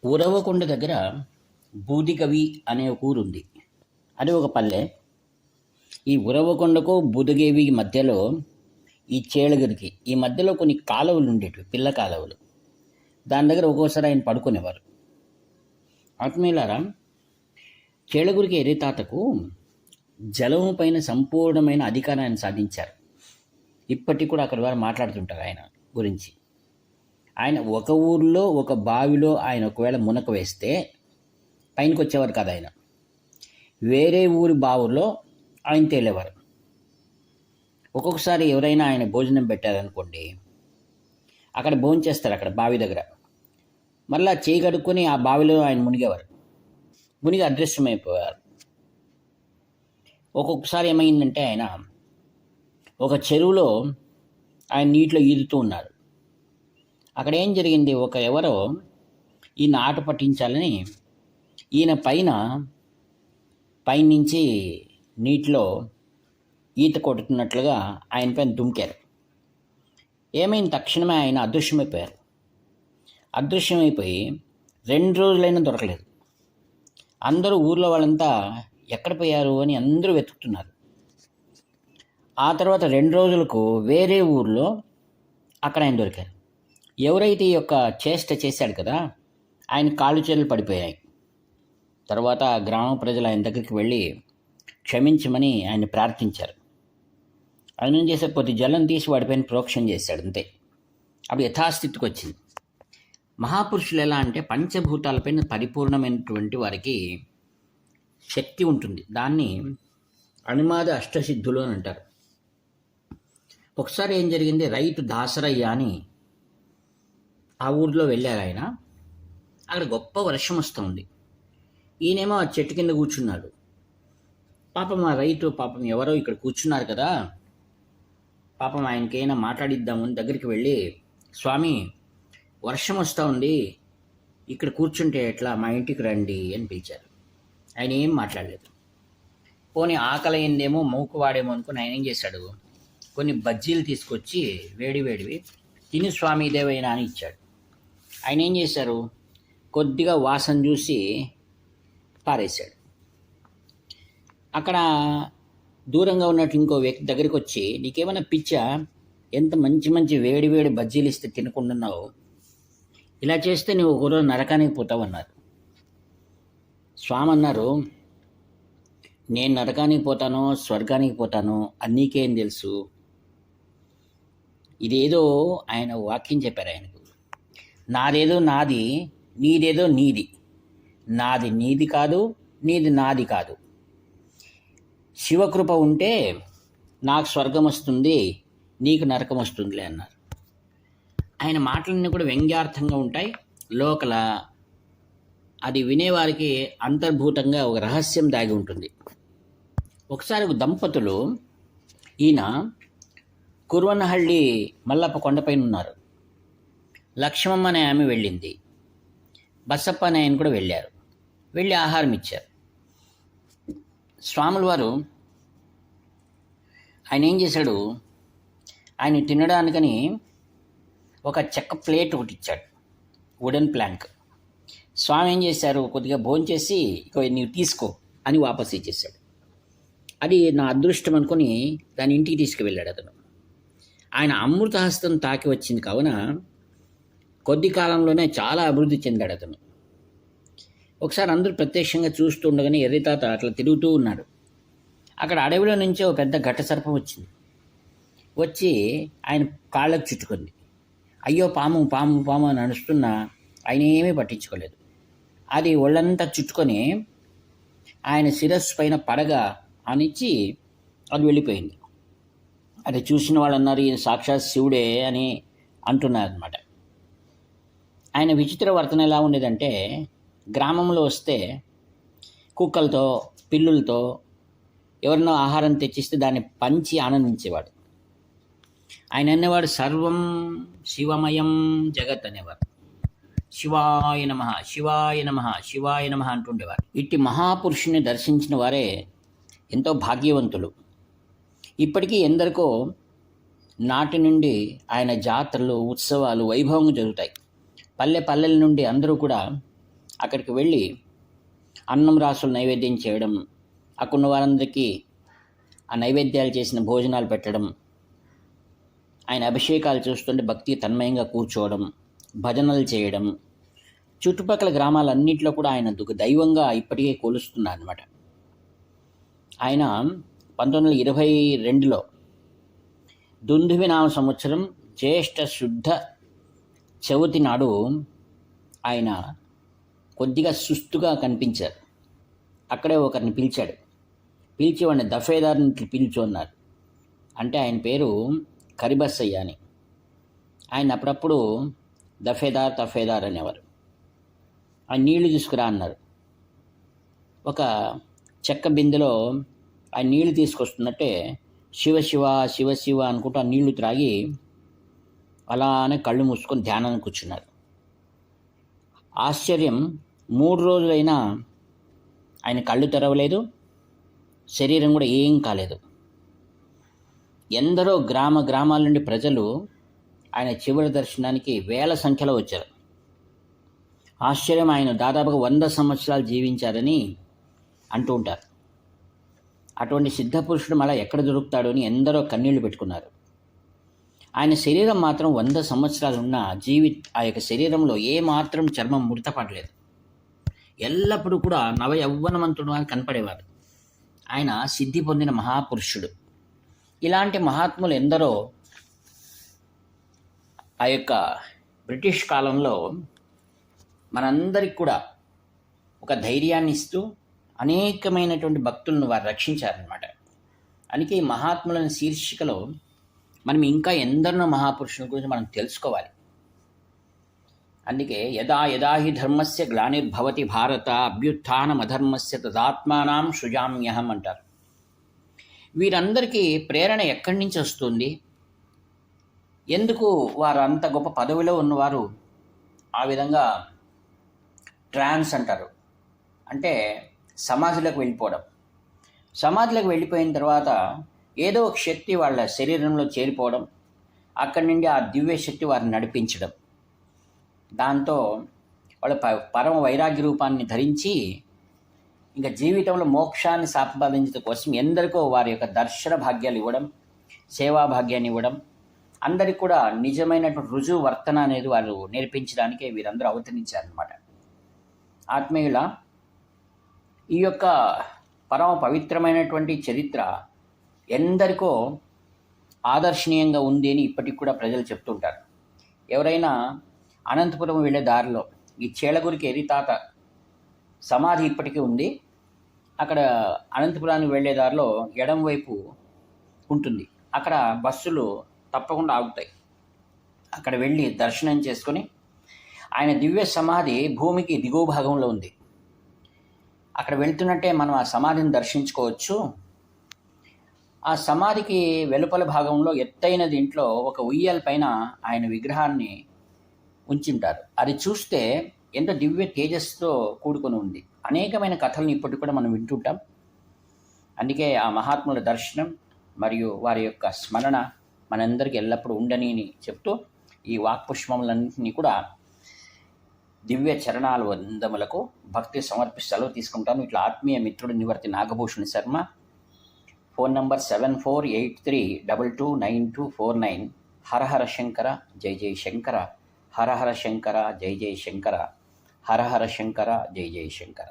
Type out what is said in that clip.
ఉరవకొండ దగ్గర బూదిగవి అనే ఒక ఊరుంది. అది ఒక పల్లె. ఈ ఉరవకొండకు బూదిగవి మధ్యలో ఈ చేళగిరికి ఈ మధ్యలో కొన్ని కాలువలు ఉండేటివి, పిల్ల కాలువలు. దాని దగ్గర ఒక్కోసారి ఆయన పడుకునేవారు. ఆత్మీయులారా, చేళగురికి ఎర్రితాతకు జలం పైన సంపూర్ణమైన అధికారాన్ని సాధించారు. ఇప్పటికి కూడా అక్కడ వారు మాట్లాడుతుంటారు ఆయన గురించి. ఆయన ఒక ఊరిలో ఒక బావిలో ఆయన ఒకవేళ మునక వేస్తే పైనకి వచ్చేవారు కాదు. ఆయన వేరే ఊరి బావుల్లో ఆయన తేలేవారు. ఒక్కొక్కసారి ఎవరైనా ఆయన భోజనం పెట్టారనుకోండి, అక్కడ భోజనం చేస్తారు, అక్కడ బావి దగ్గర. మళ్ళా చేయి కడుక్కొని ఆ బావిలో ఆయన మునిగేవారు. మునిగి అదృశ్యమైపోయారు. ఒక్కొక్కసారి ఏమైందంటే ఆయన ఒక చెరువులో ఆయన నీటిలో ఈదుతూ ఉన్నారు. అక్కడ ఏం జరిగింది, ఎవరో ఈయన ఆట పట్టించాలని ఈయన పైనుంచి నీటిలో ఈత కొడుతున్నట్లుగా ఆయన పైన దుమికారు. ఏమైంది, తక్షణమే ఆయన అదృశ్యమైపోయారు. అదృశ్యమైపోయి 2 రోజులైనా దొరకలేదు. అందరూ ఊర్లో వాళ్ళంతా ఎక్కడ పోయారు అని అందరూ వెతుకుతున్నారు. ఆ తర్వాత 2 రోజులకు వేరే ఊర్లో అక్కడ ఆయన దొరికారు. ఎవరైతే ఈ యొక్క చేష్ట చేశాడు కదా, ఆయన కాళ్ళు చేతులు పడిపోయాయి. తర్వాత గ్రామ ప్రజలు ఆయన దగ్గరికి వెళ్ళి క్షమించమని ఆయన ప్రార్థించారు. ఆయన ఏం చేశారు, కొద్ది జలం తీసి వాడిపైన ప్రోక్షణ చేశాడు, అంతే. అప్పుడు యథాస్థితికి వచ్చింది. మహాపురుషులు ఎలా అంటే పంచభూతాలపైన పరిపూర్ణమైనటువంటి వారికి శక్తి ఉంటుంది. దాన్ని అణిమాద అష్టసిద్ధులు అని అంటారు. ఒకసారి ఏం జరిగింది, రైతు దాసరయ్య అని ఆ ఊరిలో వెళ్ళారు ఆయన. అక్కడ గొప్ప వర్షం వస్తుంది. ఈయనేమో ఆ చెట్టు కింద కూర్చున్నాడు. పాపం ఆ రైతు ఎవరో ఇక్కడ కూర్చున్నారు కదా, పాపం ఆయనకైనా మాట్లాడిద్దామని దగ్గరికి వెళ్ళి, స్వామి వర్షం వస్తూ ఉంది, ఇక్కడ కూర్చుంటే ఎట్లా, మా ఇంటికి రండి అని పిలిచారు. ఆయన ఏం మాట్లాడలేదు. పోనీ ఆకలి అయిందేమో, మూకువాడేమో అనుకుని ఆయన ఏం చేశాడు, కొన్ని బజ్జీలు తీసుకొచ్చి వేడివేడివి తిని స్వామి ఇదేవైనా అని ఇచ్చాడు. ఆయన ఏం చేశారు, కొద్దిగా వాసన చూసి పారేశాడు. అక్కడ దూరంగా ఉన్నట్టు ఇంకో వ్యక్తి దగ్గరికి వచ్చి, నీకేమైనా పిచ్చా, ఎంత మంచి మంచి వేడి వేడి బజ్జీలు ఇస్తే తినకుండాన్నావు, ఇలా చేస్తే నువ్వు ఒకరోజు నరకానికి పోతావు అన్నారు. స్వామి అన్నారు, నేను నరకానికి పోతానో స్వర్గానికి పోతానో అది నీకేం తెలుసు. ఇదేదో ఆయన వాక్యం చెప్పారు ఆయనకు. నాదేదో నాది, నీదేదో నీది. నాది నీది కాదు, నీది నాది కాదు. శివకృప ఉంటే నాకు స్వర్గం వస్తుంది, నీకు నరకం వస్తుందిలే అన్నారు. ఆయన మాటలన్నీ కూడా వ్యంగ్యార్థంగా ఉంటాయి. లోకల అది వినేవారికి అంతర్భూతంగా ఒక రహస్యం దాగి ఉంటుంది. ఒకసారి ఒక దంపతులు, ఈయన కుర్వనహళ్ళి మల్లప్ప కొండపైన ఉన్నారు. లక్ష్మమ్మ అనే ఆమె వెళ్ళింది. బసప్ప అనే ఆయన కూడా వెళ్ళారు. వెళ్ళి ఆహారం ఇచ్చారు. స్వాముల వారు ఆయన ఏం చేశాడు, ఆయన తినడానికని ఒక చెక్క ప్లేట్ ఒకటి ఇచ్చాడు, వుడెన్ ప్లాంక్. స్వామి ఏం చేశారు, కొద్దిగా భోంచేసి ఇక నీవు తీసుకో అని వాపస్ ఇచ్చేసాడు. అది నా అదృష్టం అనుకొని దాని ఇంటికి తీసుకువెళ్ళాడు అతను. ఆయన అమృతహస్తం తాకి వచ్చింది కావున కొద్ది కాలంలోనే చాలా అభివృద్ధి చెందాడు అతను. ఒకసారి అందరూ ప్రత్యక్షంగా చూస్తూ ఉండగానే ఎర్రితాత అట్లా తిరుగుతూ ఉన్నాడు. అక్కడ అడవిలో నుంచి ఒక పెద్ద ఘట సర్పం వచ్చింది. వచ్చి ఆయన కాళ్ళకు చుట్టుకుంది. అయ్యో పాము పాము పాము అని నడుస్తున్నా ఆయన ఏమీ పట్టించుకోలేదు. అది ఒళ్ళంతా చుట్టుకొని ఆయన శిరస్సు పైన పడగా అనిచ్చి అది వెళ్ళిపోయింది. అది చూసిన వాళ్ళు అన్నారు, ఈయన సాక్షాత్ శివుడే అని అంటున్నారు అనమాట. ఆయన విచిత్ర వర్తన ఎలా ఉండేదంటే, గ్రామంలో వస్తే కుక్కలతో పిల్లులతో ఎవరినో ఆహారం తెచ్చిస్తే దాన్ని పంచి ఆనందించేవాడు. ఆయన అనేవాడు, సర్వం శివమయం జగత్ అనేవాడు. శివాయ నమః, శివాయ నమః, శివాయ నమః అంటుండేవారు. ఇట్టి మహాపురుషుని దర్శించిన వారే ఎంతో భాగ్యవంతులు. ఇప్పటికీ ఎందరికో నాటి నుండి ఆయన జాతరలు, ఉత్సవాలు వైభవంగా జరుగుతాయి. పల్లెల నుండి అందరూ కూడా అక్కడికి వెళ్ళి అన్నం రాసులు నైవేద్యం చేయడం, అక్కడున్న వారందరికీ ఆ నైవేద్యాలు చేసిన భోజనాలు పెట్టడం, ఆయన అభిషేకాలు చూస్తుంటే భక్తి తన్మయంగా కూర్చోవడం, భజనలు చేయడం, చుట్టుపక్కల గ్రామాలన్నింటిలో కూడా ఆయన దైవంగా ఇప్పటికే కొలుస్తున్నారు అనమాట. ఆయన 1922లో దుందుభి నామ సంవత్సరం జ్యేష్ఠ శుద్ధ చవితి నాడు ఆయన కొద్దిగా సుస్తుగా కనిపించారు. అక్కడే ఒకరిని పిలిచాడు. పిలిచి వాడిని దఫేదార్ని పిలిచు అన్నారు. అంటే ఆయన పేరు కరిబస్సయ్య అని. ఆయన అప్పుడప్పుడు దఫేదార్ అనేవారు. ఆ నీళ్లు తీసుకురా అన్నారు. ఒక చెక్క బిందెలో ఆ నీళ్లు తీసుకొస్తున్నట్టే శివ శివ శివ శివ అనుకుంటూ ఆ నీళ్లు త్రాగి అలానే కళ్ళు మూసుకొని ధ్యానానికి కూర్చున్నారు. ఆశ్చర్యం, 3 రోజులైనా ఆయన కళ్ళు తెరవలేదు, శరీరం కూడా ఏం కాలేదు. ఎందరో గ్రామాల నుండి ప్రజలు ఆయన చివరి దర్శనానికి వేల సంఖ్యలో వచ్చారు. ఆశ్చర్యం, ఆయన దాదాపుగా 100 సంవత్సరాలు జీవించారని అంటూ ఉంటారు. అటువంటి సిద్ధపురుషుడు మళ్ళీ ఎక్కడ దొరుకుతాడు అని ఎందరో కన్నీళ్లు పెట్టుకున్నారు. ఆయన శరీరం మాత్రం 100 సంవత్సరాలు ఉన్న ఆ యొక్క శరీరంలో ఏమాత్రం చర్మం ముడతపడలేదు. ఎల్లప్పుడూ కూడా నవ యవ్వనవంతుడు అని కనపడేవారు. ఆయన సిద్ధి పొందిన మహాపురుషుడు. ఇలాంటి మహాత్ములు ఎందరో ఆ యొక్క బ్రిటిష్ కాలంలో మనందరికి కూడా ఒక ధైర్యాన్ని ఇస్తూ అనేకమైనటువంటి భక్తులను వారు రక్షించారనమాట. అందుకే ఈ మహాత్ములని శీర్షికలో మనం ఇంకా ఎందరినో మహాపురుషుల గురించి మనం తెలుసుకోవాలి. అందుకే యదా యదా హి ధర్మస్య గ్లానిర్భవతి భారత అభ్యుత్థానమధర్మస్య తదాత్మానాం సృజామ్యహం అంటారు. వీరందరికీ ప్రేరణ ఎక్కడి నుంచి వస్తుంది? ఎందుకు వారు అంత గొప్ప పదవిలో ఉన్నవారు ఆ విధంగా ట్రాన్స్ అంటారు, అంటే సమాధిలోకి వెళ్ళిపోవడం. సమాధిలోకి వెళ్ళిపోయిన తర్వాత ఏదో ఒక శక్తి వాళ్ళ శరీరంలో చేరిపోవడం, అక్కడి నుండి ఆ దివ్య శక్తి వారిని నడిపించడం, దాంతో వాళ్ళ పరమ వైరాగ్య రూపాన్ని ధరించి ఇంకా జీవితంలో మోక్షాన్ని సంపాదించడం కోసం ఎందరికో వారి యొక్క దర్శన భాగ్యాలు ఇవ్వడం, సేవా భాగ్యాన్ని ఇవ్వడం, అందరికీ కూడా నిజమైనటువంటి రుజువు వర్తన అనేది వారు నేర్పించడానికే వీరందరూ అవతరించారనమాట. ఆత్మీయుల, ఈ యొక్క పరమ పవిత్రమైనటువంటి చరిత్ర ఎందరికో ఆదర్శనీయంగా ఉంది అని ఇప్పటికి కూడా ప్రజలు చెప్తుంటారు. ఎవరైనా అనంతపురం వెళ్ళే దారిలో ఈ చేలగురికి ఎరితాత సమాధి ఇప్పటికీ ఉంది. అక్కడ అనంతపురానికి వెళ్ళే దారిలో ఎడం వైపు ఉంటుంది. అక్కడ బస్సులు తప్పకుండా ఆగుతాయి. అక్కడ వెళ్ళి దర్శనం చేసుకొని, ఆయన దివ్య సమాధి భూమికి దిగువ భాగంలో ఉంది. అక్కడ వెళ్తున్నట్టే మనం ఆ సమాధిని దర్శించుకోవచ్చు. ఆ సమాధికి వెలుపల భాగంలో ఎత్తైన దీంట్లో ఒక ఉయ్యాల పైన ఆయన విగ్రహాన్ని ఉంచుంటారు. అది చూస్తే ఎంతో దివ్య తేజస్సుతో కూడుకొని ఉంది. అనేకమైన కథలను ఇప్పటికి కూడా మనం వింటుంటాం. అందుకే ఆ మహాత్ముల దర్శనం మరియు వారి యొక్క స్మరణ మనందరికీ ఎల్లప్పుడూ ఉండని చెప్తూ ఈ వాక్పుష్పములన్నింటినీ కూడా దివ్య చరణాల వందములకు భక్తి సమర్పిస్తూ సెలవు తీసుకుంటాను. ఇట్లా ఆత్మీయ మిత్రుడు నివర్తి నాగభూషణ్ శర్మ. Phone number 7483229249. హర హర శంకర జై జై శంకర, హర హర శంకర జై జై శంకర, హర హర శంకర జై జై శంకర.